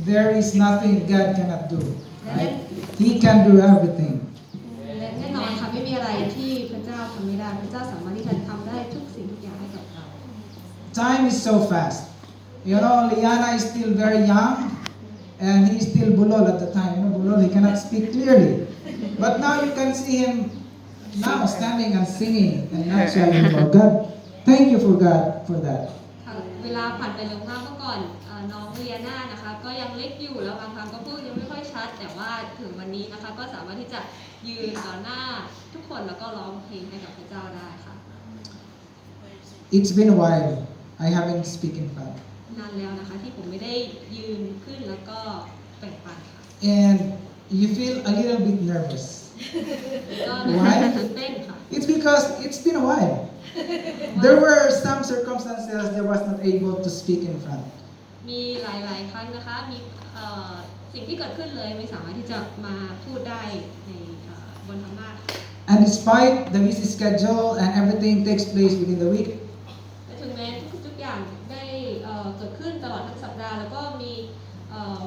there is nothing God cannot do, right? He can do everything. และแน่นอนค่ะไม่มีอะไรที่พระเจ้าทำไม่ได้พระเจ้าสามารถที่จะทำได้ทุกสิ่งทุกอย่างให้กับเรา Time is so fast. You know, Liana is still very young, and he is still bulol at the time. You know, bulol, he cannot speak clearly. But now you can see him now standing and singing and not shouting for God. Thank you for God for that. ค่ะเวลาผ่านไปเร็วมากเมื่อก่อนน้องเรียนานะคะก็ยังเล็กอยู่แล้วบางครั้งก็พูดยังไม่ค่อยชัดแต่ว่าถึงวันนี้นะคะก็สามารถที่จะยืนต่อหน้าทุกคนแล้วก็ร้องเพลงให้กับพระเจ้าได้ค่ะ It's been a while. I haven't speak in front. นานแล้วนะคะที่ผมไม่ได้ยืนขึ้นแล้วก็แบ่งปันค่ะ And you feel a little bit nervous. ก็ Why? ตื่นเต้นค่ะ It's because it's been a while. There were some circumstances that was not able to speak in front. มีหลายๆครั้งนะคะมีสิ่งที่เกิดขึ้นเลยไม่สามารถที่จะมาพูดได้ในบนธรรมะ And despite the busy schedule and everything takes place within the week, แต่ถึงแม้ทุกๆอย่างได้เกิดขึ้นตลอดทั้งสัปดาห์แล้วก็มี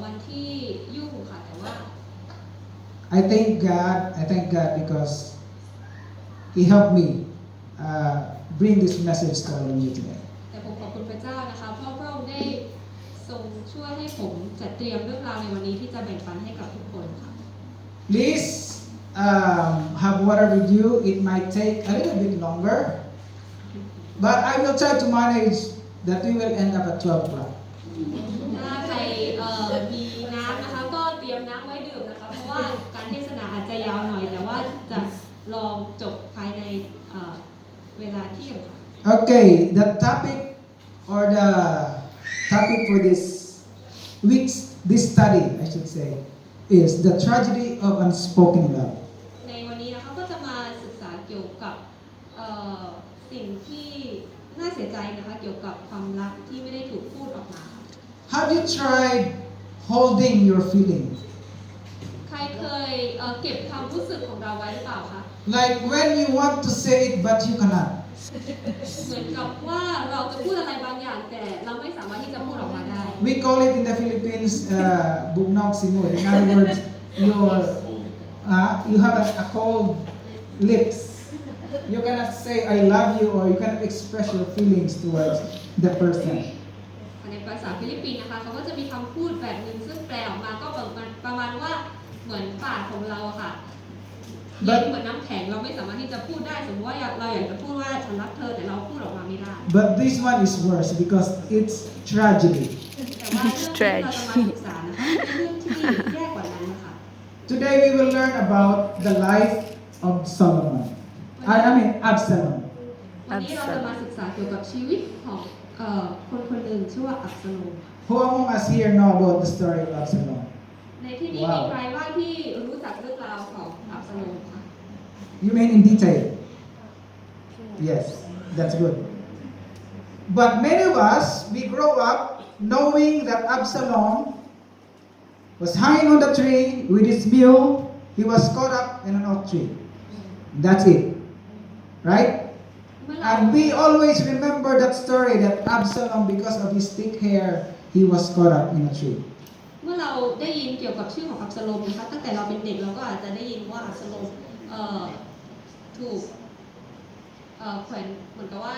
วันที่ยุ่งค่ะแต่ว่า I thank God because He helped me bring this message to all of you today. แต่ผมขอบคุณพระเจ้านะคะเพราะพระองค์ได้ทรงช่วยให้ผมจัดเตรียมเรื่องราวในวันนี้ที่จะแบ่งปันให้กับทุกคนค่ะ Please have water with you. It might take a little bit longer, but I will try to manage that we will end up at 12 o'clock. ถ้าใครมีน้ำนะคะก็เตรียมน้ำไว้ดื่มนะคะเพราะว่าการเทศนาอาจจะยาวหน่อยแต่ว่าจะลองจบภายในเวลาเที่ยงค่ะ Okay, the topic for this study, I should say, is the tragedy of unspoken love. ในวันนี้นะคะก็จะมาศึกษาเกี่ยวกับสิ่งที่น่าเสียใจนะคะเกี่ยวกับความรักที่ไม่ได้ถูกพูดออกมา Have you tried holding your feelings? ใครเคยเก็บความรู้สึกของเราไว้หรือเปล่าคะ Like when you want to say it but you cannot. เหมือนกับว่าเราจะพูดอะไรบางอย่างแต่เราไม่สามารถที่จะพูดออกมาได้ We call it in the Philippines bugnaw simul. In other words, you have a cold lips. You cannot say I love you or you cannot express your feelings towards the person. ในภาษาฟิลิปปินส์นะคะเขาก็จะมีคำพูดแบบนึงซึ่งแปลออกมาก็ประมาณว่าเหมือนปากของเราค่ะเย็นเหมือนน้ำแข็งเราไม่สามารถที่จะพูดได้สมมติว่าเราอยากจะพูดว่าฉันรักเธอแต่เราพูดออกมาไม่ได้ But this one is worse because it's tragedy. แต่ว่าเรื่องที่เราจะมาศึกษานะคะเป็นเรื่องที่แย่กว่านั้นนะคะ Today we will learn about the life of Solomon. I mean Absalom. วันนี้เราจะมาศึกษาเกี่ยวกับชีวิตของคนคนหนึ่งชื่อว่าอับซาโลม Who among us here know about the story of Absalom? ในที่นี้มีใครบ้างที่รู้จักเรื่องราวของอับซาโลมคะ You mean in detail? Yes, that's good. But many of us, we grow up knowing that Absalom was hanging on the tree with his mule. He was caught up in an oak tree. That's it. Right? And we always remember that story that Absalom, because of his thick hair, he was caught up in a tree. เมื่อเราได้ยินเกี่ยวกับชื่อของอับซาโลมนะคะตั้งแต่เราเป็นเด็กเราก็อาจจะได้ยินว่าอับซาโลมถูกแขวนเหมือนกับว่า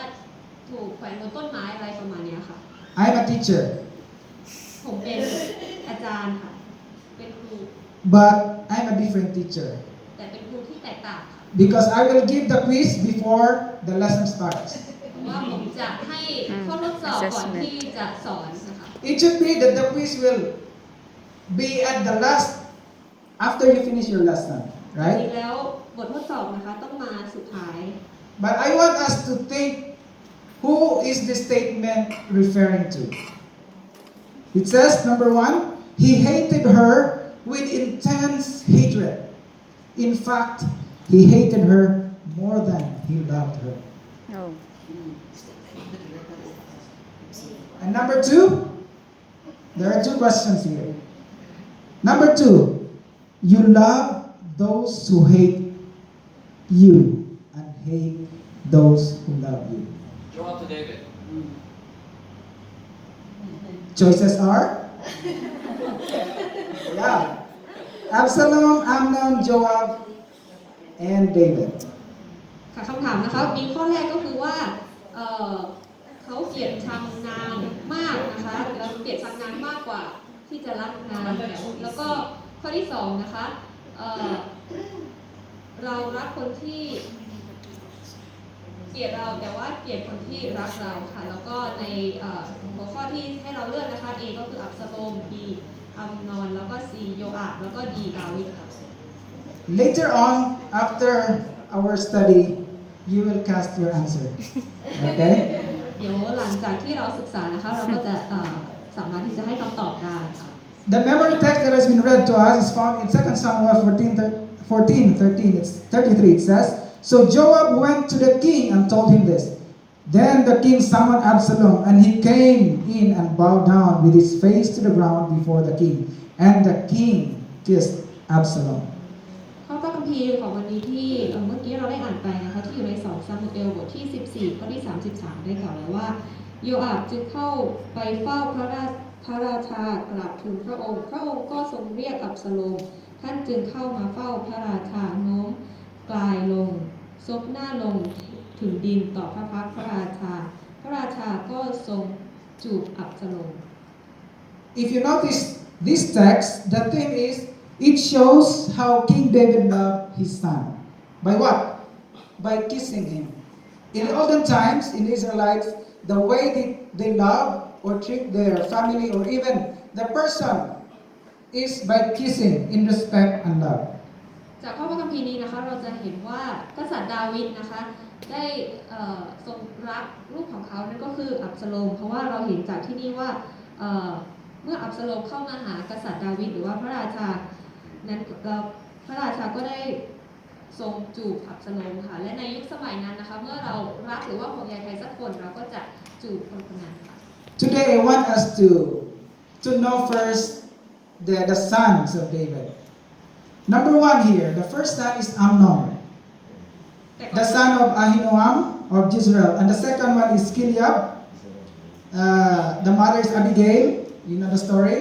ถูกแขวนบนต้นไม้อะไรประมาณนี้ค่ะ I'm a teacher. ผมเป็นอาจารย์ค่ะเป็นครู But I'm a different teacher. แต่เป็นครูที่แตกต่างค่ะ Because I will give the quiz before the lesson starts. ว่าผมจะให้ข้อทดสอบก่อนที่จะสอนนะคะ It should be that the quiz will be at the last after you finish your lesson, จริ right? งแล้วบททดสอบนะคะต้องมาสุดท้าย But I want us to think who is this statement referring to. It says, number 1, he hated her with intense hatred. In fact, he hated her more than he loved her. Oh. And number 2, there are 2 questions here. Number 2, you love those who hate you and hate those who love you. Joel to David. Choices are Yeah. Absalom, Amnon, Joab, and David. ค่ะคำถามนะคะมีข้อแรกก็คือว่าเอ่อเขาเกลียดชังนางมากนะคะแล้วเกลียดชังนางมากกว่าที่จะรักนางแล้วก็ข้อที่สองนะคะเรารักคนที่เกลียดเราแต่ว่าเกลียดคนที่รักเราค่ะแล้วก็ในหัวข้อที่ให้เราเลือกนะคะ A ก็คืออับซาโลม B อัมนอนแล้วก็ C โยอาบแล้วก็ D ดาวิดค่ะ Later on, after our study, you will cast your answer. Okay? เดี๋ยวหลังจากที่เราศึกษานะคะเราก็จะสามารถที่จะให้คำตอบได้ค่ะ The memory text that has been read to us is found in 2 Samuel 14:13. It's 33. It says, "So Joab went to the king and told him this. Then the king summoned Absalom, and he came in and bowed down with his face to the ground before the king. And the king kissed Absalom." ข้อพระคัมภีร์ของวันนี้ที่เมื่อกี้เราได้อ่านไปนะคะที่อยู่ใน2 ซามูเอลบทที่14ข้อที่33ได้กล่าวไว้ว่าโยอาบจึงเข้าไปเฝ้าพระราชากราบทูลพระองค์ก็ทรงเรียกอับซาโลมท่านจึงเข้ามาเฝ้าพระราชาโน้มกลายลงซบหน้าลงถึงดินต่อพระพักตร์พระราชาก็ทรงจูบอับซาโลม If you notice this text, the theme is it shows how King David loved his son. By what? By kissing him. In the olden times, in the Israelites, the way they love or treat their family or even the person is by kissing in respect and love. จากข้อพระคัมภีร์นี้นะคะเราจะเห็นว่ากษัตริย์ดาวิดนะคะได้ทรงรักลูกของเขานั่นก็คืออับซาโลมเพราะว่าเราเห็นจากที่นี่ว่าเมื่ออับซาโลมเข้ามาหากษัตริย์ดาวิดหรือว่าพระราชานั้นพระราชาก็ได้ทรงจูบอับซาโลมค่ะและในยุคสมัยนั้นนะคะเมื่อเรารักหรือว่าห่วงใยใครสักคนเราก็จะจูบคนคนนั้นค่ะ Today I want us to know first the sons of David. Number one here, the first son is Amnon, the son of Ahinoam of Jezreel, and the second one is Gilead. The mother is Abigail, you know the story.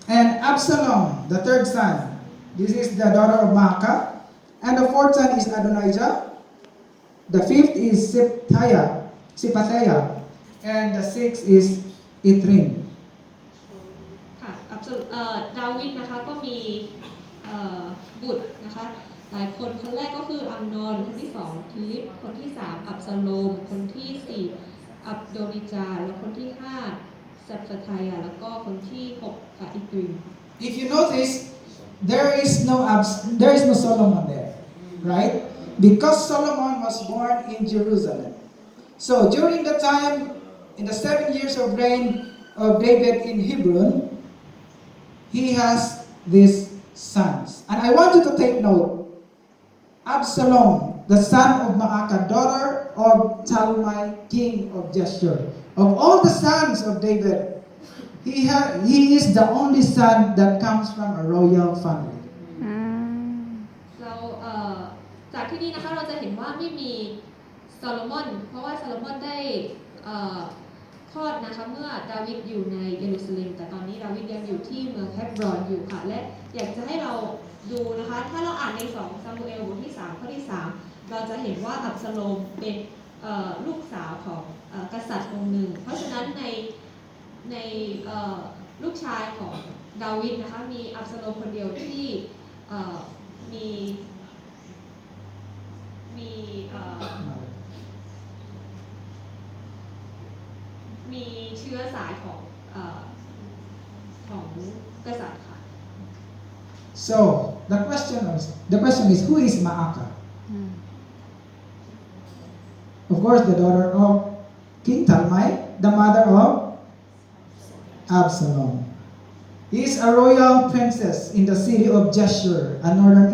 And Absalom, the third son. This is the daughter of Maacah. And the fourth son is Adonijah. The fifth is Sipathaiah. And the sixth is Ithrim. ค่ะดาวิดนะคะก็มีบุตรนะคะหลายคนคนแรกก็คืออัมนอนคนที่2ทีลิปคนที่3อับซาโลมคนที่4อับโดนิจาแล้วคนที่5ซับสไทยาแล้วก็คนที่6อิตริม If you notice, there is no Solomon there, right? Because Solomon was born in Jerusalem. So during the time, in the 7 years of reign of David in Hebron, he has these sons. And I want you to take note, Absalom, the son of Maacah, daughter of Talmai, king of Geshur. Of all the sons of David, he is the only son that comes from a royal family. เราจากที่นี่นะคะเราจะเห็นว่าไม่มีโซโลมอนเพราะว่าโซโลมอนได้คลอดนะคะเมื่อดาวิดอยู่ในเยรูซาเล็มแต่ตอนนี้ดาวิดยังอยู่ที่เมืองเฮบรอนอยู่ค่ะและอยากจะให้เราดูนะคะถ้าเราอ่านใน2 ซามูเอลบทที่3ข้อที่3เราจะเห็นว่าอับซาโลมเป็นลูกสาวของกษัตริย์องค์หนึ่งเพราะฉะนั้นในลูกชายของดาวิดนะคะมีอับซาโลมคนเดียวที่มีเชื้อสายของกษัตริย์ค่ะ So the question is who is Maacah? Of course, the daughter of King Talmai, the mother of Absalom. He is a royal princess in the city of Jeshur, a northern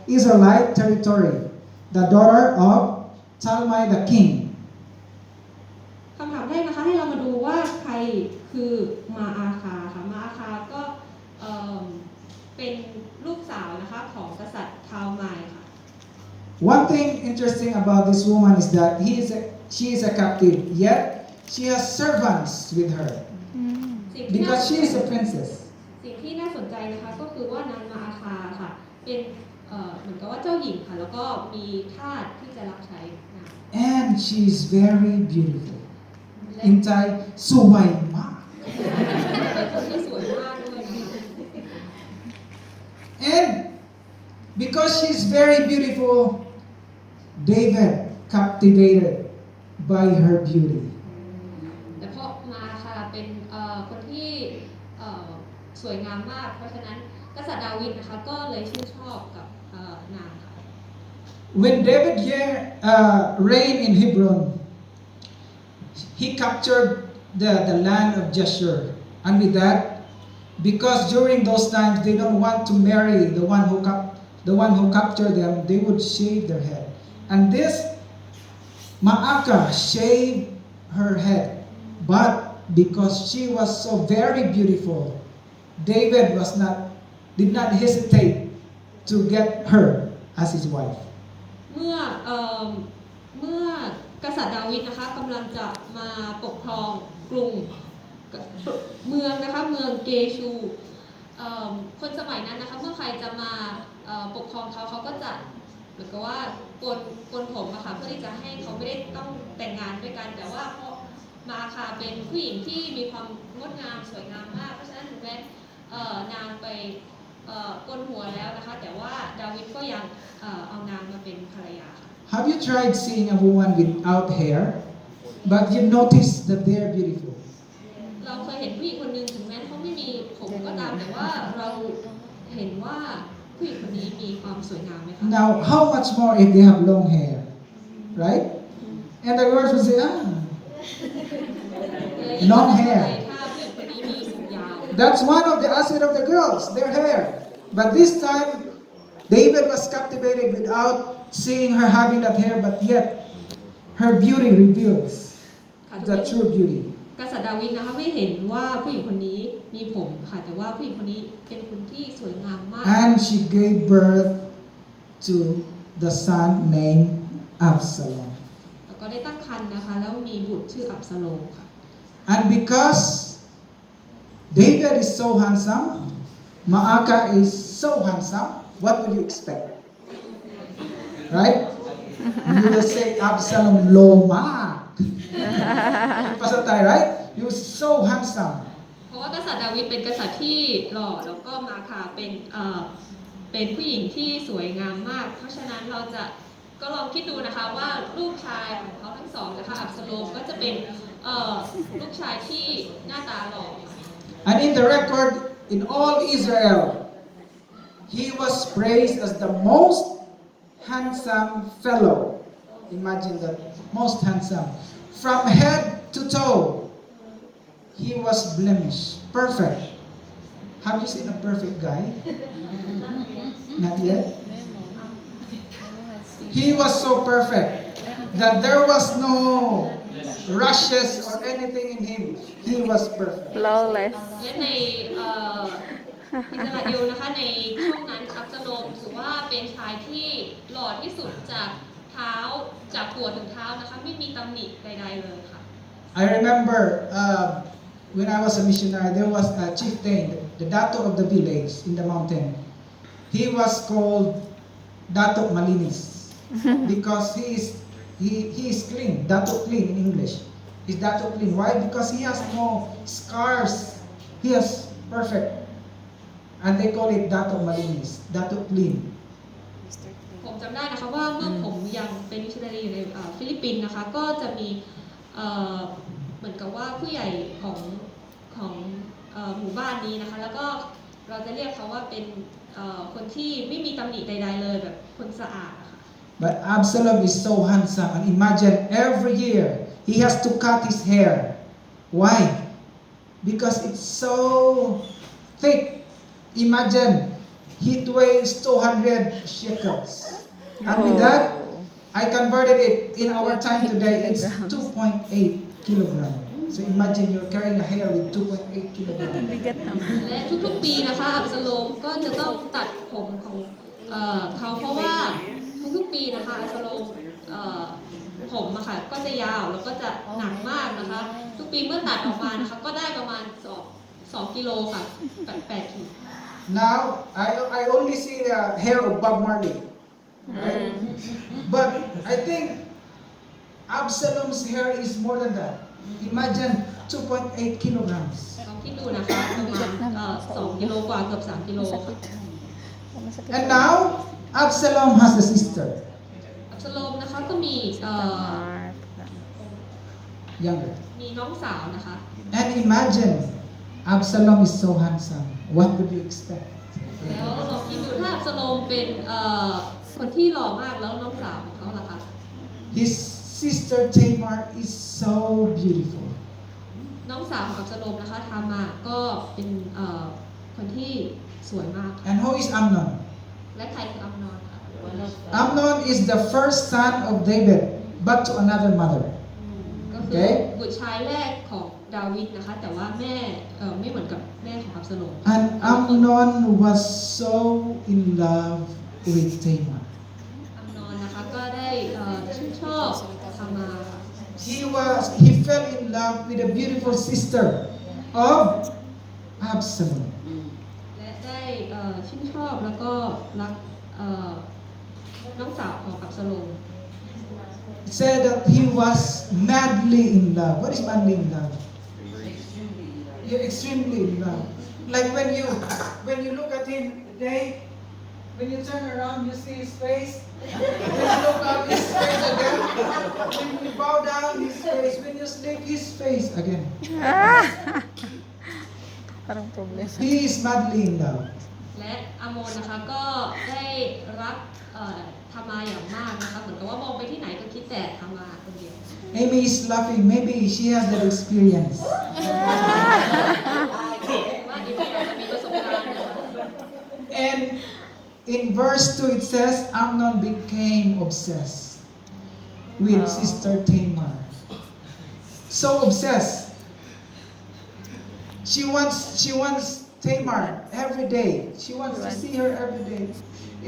Israelite territory, the daughter of Talmai the king. คำถามแรกนะคะให้เรามาดูว่าใครคือมาอาคาค่ะมาอาคาก็เป็นลูกสาวนะคะของกษัตริย์ทาวมายค่ะ One thing interesting about this woman is that she is a captive, yet she has servants with her because she is a princess. สิ่งที่น่าสนใจนะคะก็คือว่านางมาอาคาค่ะเป็นเหมือนกับว่าเจ้าหญิงค่ะแล้วก็มีทาสที่จะรับใช้นาง and she's very beautiful และ in Thai สวยมาก เป็นคนที่สวยมากด้วยนะคะ and because she's very beautiful David captivated by her beauty แต่เพราะมาค่ะเป็นคนที่สวยงามมากเพราะฉะนั้นกษัตริย์ดาวิดนะคะก็เลยชื่นชอบกับนางค่ะ when David here reigned in Hebron he captured the land of Jeshurun and with that because during those times they don't want to marry the one who captured them they would shave their head and this Maacah shaved her head but because she was so very beautiful David did not hesitate to get her as his wife เมื่อกษัตริย์ดาวิดนะคะกำลังจะมาปกครองกรุงเมืองนะคะเมืองเกชูคนสมัยนั้นนะคะเมื่อใครจะมาปกครองเขาก็จะเหมือนกับว่าโกนผมอะค่ะเพื่อที่จะให้เขาไม่ได้ต้องแต่งงานด้วยกันแต่ว่าเพราะมาค่ะเป็นผู้หญิงที่มีความงดงามสวยงามมากเพราะฉะนั้นถึงแม้นางไปโกนหัวแล้วนะคะแต่ว่าดาวิดก็ยังเอานางมาเป็นภรรยาค่ะ Have you tried seeing a woman without hair but you notice that they are beautiful เราเคยเห็นผู้หญิงคนหนึ่งถึงแม้เขาไม่มีผมก็ตามแต่ว่าเราเห็นว่าผู้หญิงคนนี้มีความสวยงามไหมคะ Now how much more if they have long hair right and the girls will say long hair ถ้าผู้หญิงคนนี้มีผมยาว that's one of the asset of the girls their hair but this time David was captivated without seeing her having that hair but yet her beauty reveals the true beauty กษัตริย์ดาวิดนะคะไม่เห็นว่าผู้หญิงคนนี้มีผมค่ะแต่ว่าผู้หญิงคนนี้เป็นคนที่สวยงามมาก and she gave birth to the son named Absalom แล้วก็ได้ตั้งครรภ์นะคะแล้วมีบุตรชื่ออับซาโลมค่ะ and because David is so handsome Maacah is so handsome what would you expect right you will say Absalom โลมาก ภาษาไทย right he was so handsome เพราะว่ากษัตริย์ดาวิดเป็นกษัตริย์ที่หล่อแล้วก็มาค่ะเป็นผู้หญิงที่สวยงามมากเพราะฉะนั้นเราจะก็ลองคิดดูนะคะว่าลูกชายของเขาทั้งสองนะคะอับซาโลมก็จะเป็นลูกชายที่หน้าตาหล่อ and in the record in all Israel he was praised as the most handsome fellow imagine that most handsome from head to toe he was blemished perfect have you seen a perfect guy not yet he was so perfect that there was no rushes or anything in him he was perfect flawless และในอิสราเอลนะคะในช่วงนั้นอับซาโลมถือว่าเป็นชายที่หล่อที่สุดจากเท้าจากหัวถึงเท้านะคะไม่มีตำหนิใดๆเลยค่ะ I remember when I was a missionary there was a chieftain the dato of the village in the mountain he was called Dato Malinis because he is clean Dato clean in English is Dato clean why because he has no scars he is perfect and they call it Dato Malinis Dato clean ผมจำได้นะคะว่าเมื่อผมยังเป็นมิชชันนารีอยู่ในฟิลิปปินส์นะคะก็จะมีเหมือนกับว่าผู้ใหญ่ของหมู่บ้านนี้นะคะแล้วก็เราจะเรียกเขาว่าเป็นคนที่ไม่มีตำหนิใดๆเลยแบบคนสะอาดนะคะ but Absalom is so handsome and imagine every year he has to cut his hair why because it's so thick imagine it weighs 200 shekels and with that I converted it in our time today it's 2.8 kilogram so imagine you're carrying a hair with 2.8 kilogram และทุกๆปีนะคะอับซาโลมก็จะต้องตัดผมของเขาเพราะว่าทุกๆปีนะคะอับซาโลมผมอะค่ะก็จะยาวแล้วก็จะหนักมากนะคะทุกปีเมื่อตัดออกมานะคะก็ได้ประมาณ2 2 กิโลค่ะ8 ขีด Now I only see the hair of Bob Marley, right? But I think Absalom's hair is more than that. Imagine 2.8 kilograms. ลองคิดดูนะคะประมาณ2 กิโลกว่าเกือบ3 กิโลค่ะ And now Absalom has a sister, อับสโลมนะคะก็มีyounger. มีน้องสาวนะคะ And imagine Absalom is so handsome. What would you expect? แล้วลองคิดดูถ้าอับสโลมเป็นคนที่หล่อมากแล้วน้องสาวของเขาล่ะคะ His sister Tamar is so beautiful. น้องสาวของอับสโลมนะคะทามาก็เป็นคนที่สวยมากค่ะ And who is Amnon? และใครคืออัมนอนค่ะ Amnon is the first son of David, but to another mother. ก็คือบุตรชายแรกของดาวิดนะคะแต่ว่าแม่ไม่เหมือนกับแม่ของอับสโลม And Amnon was so in love with Tamar. อัมนอนนะคะก็ได้ชื่นชอบทามาค่ะ He fell in love with a beautiful sister of Absalom. และได้ชื่นชอบแล้วก็รักน้องสาวของอับสโลม It said that he was madly in love. What is madly in love? You're extremely in love. Like when you look at him today, when you turn around, you see his face. When you look up, his face again. When you bow down, his face. When you sleep, his face again. Parang problem. He is madly in love. และอาโมนนะคะก็ได้รักทามาอย่างมากนะคะเหมือนกับว่ามองไปที่ไหนก็คิดแต่ทามาคนเดียว Amy is laughing. Maybe she has that experience. ว่าเอมี่อาจจะมีประสบการณ์นะคะ And in verse 2 it says Amnon became obsessed with sister Tamar. So obsessed. She wants Tamar every day. She wants to see her every day.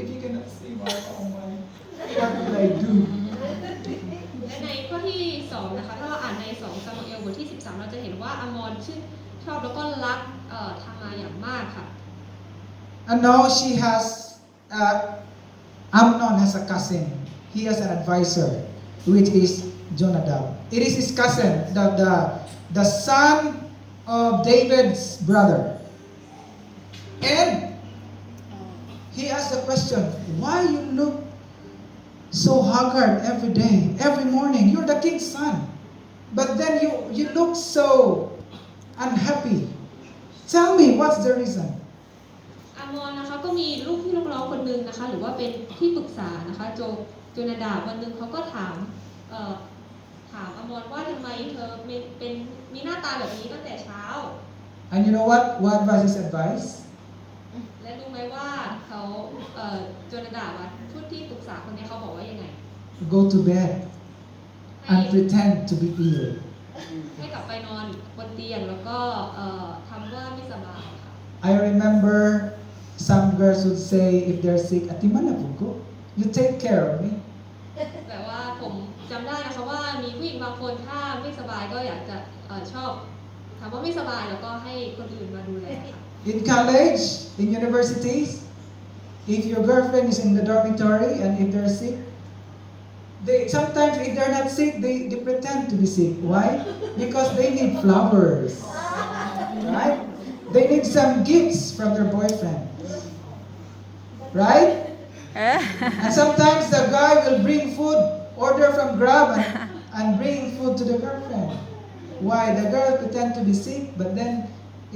If you cannot see my oh my, what will I do? และในข้อที่2นะคะถ้าเราอ่านใน2ซามูเอลบทที่13เราจะเห็นว่าอามอนชื่นชอบแล้วก็รักทามาอย่างมากค่ะ And now she has Amnon has a cousin. He has an advisor, which is Jonadab. It is his cousin, the son of David's brother. And he asked the question, why you look so haggard every day, every morning? You're the king's son. But then you look so unhappy. Tell me, what's the reason? อามอนนะคะก็มีลูกพี่ลูกน้องคนหนึ่งนะคะหรือว่าเป็นที่ปรึกษานะคะโจนาดาบวันหนึ่งเขาก็ถามอามอนว่าทำไมเธอเป็นมีหน้าตาแบบนี้ตั้งแต่เช้า And you know what was his advice? และรู้ไหมว่าเขาโจนาดาบชุดที่ปรึกษาคนนี้เขาบอกว่ายังไง Go to bed and pretend to be ill. ให้กลับไปนอนบนเตียงแล้วก็ทำว่าไม่สบายค่ะ I remember some girls would say if they're sick, "Ati malapugo, you take care of me." แบบว่าผมจำได้นะคะว่ามีผู้หญิงบางคนถ้าไม่สบายก็อยากจะชอบถามว่าไม่สบายแล้วก็ให้คนอื่นมาดูแลค่ะ In college, in universities, if your girlfriend is in the dormitory and if they're sick, sometimes if they're not sick, they pretend to be sick. Why? Because they need flowers, right? They need some gifts from their boyfriend, right? And sometimes the guy will bring food, order from Grab and bring food to the girlfriend. Why? The girl pretend to be sick, but then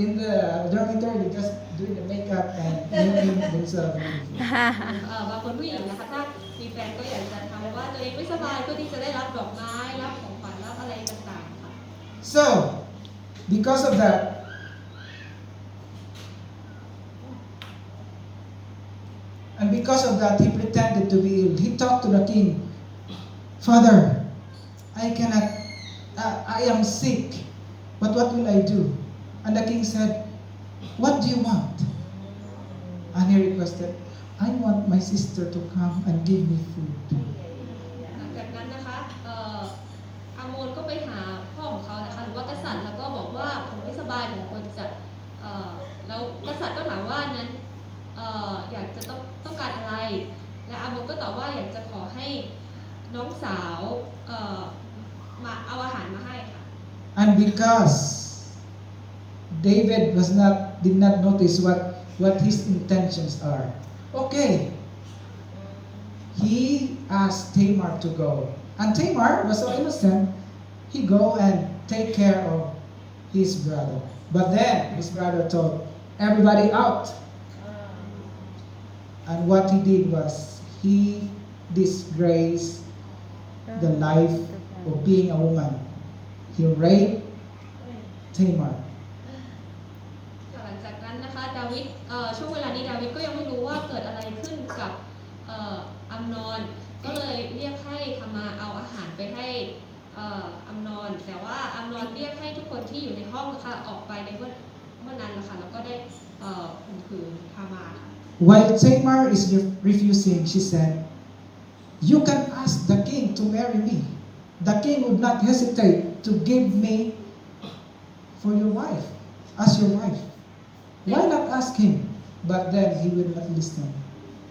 in the dormitory they just do the makeup and making themselves beautiful. บางคนผู้หญิงนะคะถ้ามีแฟนก็อยากจะทำว่าตัวเองไม่สบายเพื่อที่จะได้รับดอกไม้รับของขวัญรับอะไรต่างๆค่ะ So, because of that, and because of that, he pretended to be ill. He talked to the king, "Father, I am sick, but what will I do?" And the king said, "What do you want?" And he requested, "I want my sister to come and give me food." หลังจากนั้นนะคะอาโมนก็ไปหาพ่อของเขานะคะหรือว่ากษัตริย์แล้วก็บอกว่าผมไม่สบายผมควรจะ ษัตริย์ก็ถามว่านั้นอยากจะต้องการอะไรและอาโมนก็ตอบว่าอยากจะขอให้น้องสาวมาเอาอาหารมาให้ค่ะ And because David did not notice what his intentions are. Okay. He asked Tamar to go. And Tamar was so innocent. He go and take care of his brother. But then his brother told everybody out. And what he did was he disgraced the life of being a woman. He raped Tamar. หลังจากนั้นนะคะดาวิดช่วงเวลานี้ดาวิดก็ยังไม่รู้ว่าเกิดอะไรขึ้นกับอัมนอนก็เลยเรียกให้ทามาเอาอาหารไปให้อัมนอนแต่ว่าอัมนอนเรียกให้ทุกคนที่อยู่ในห้องนะคะออกไปในเมื่อนั้นนะคะแล้วก็ได้ข่มขืนทามาค่ะ While Tamar is refusing, she said, "You can ask the king to marry me. The king would not hesitate to give me for your wife, as your wife. Why not ask him?" But then he would not listen.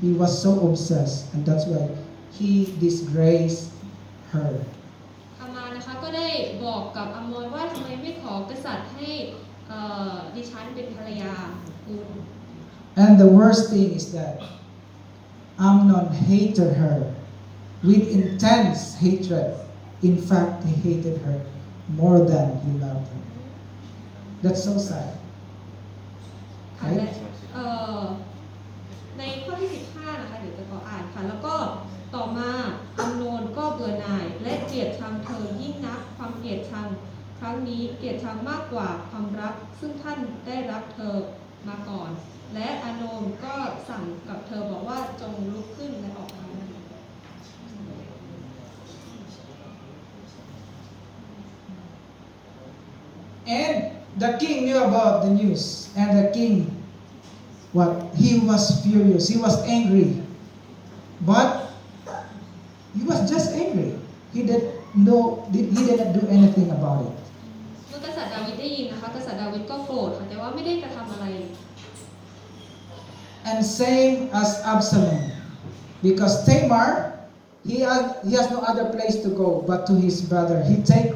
He was so obsessed, and that's why he disgraced her. ทามานะคะก็ได้บอกกับอัมนอนว่าทำไมไม่ขอกษัตริย์ให้ดิฉันเป็นภรรยาคุณ And the worst thing is that Amnon hated her with intense hatred. In fact, he hated her more than he loved her. That's so sad. ค่ะและในข้อที่ 15 นะคะเดี๋ยวจะขออ่านค่ะแล้วก็ต่อมาอัมโนนก็เบื่อหน่ายและเกลียดชังเธอยิ่งนักความเกลียดชังครั้งนี้เกลียดชังมากกว่าความรักซึ่งท่านได้รับเธอมาก่อนและอาโนนก็สั่งกับเธอบอกว่าจงลุกขึ้นและออกมา And the king knew about the news. And the king, he was furious. He was angry. But he was just angry. He didn't do anything about it. เมื่อกษัตริย์ดาวิดได้ยินนะคะกษัตริย์ดาวิดก็โกรธค่ะแต่ว่าไม่ได้กระทำอะไร And same as Absalom. Because Tamar, he has no other place to go but to his brother. He take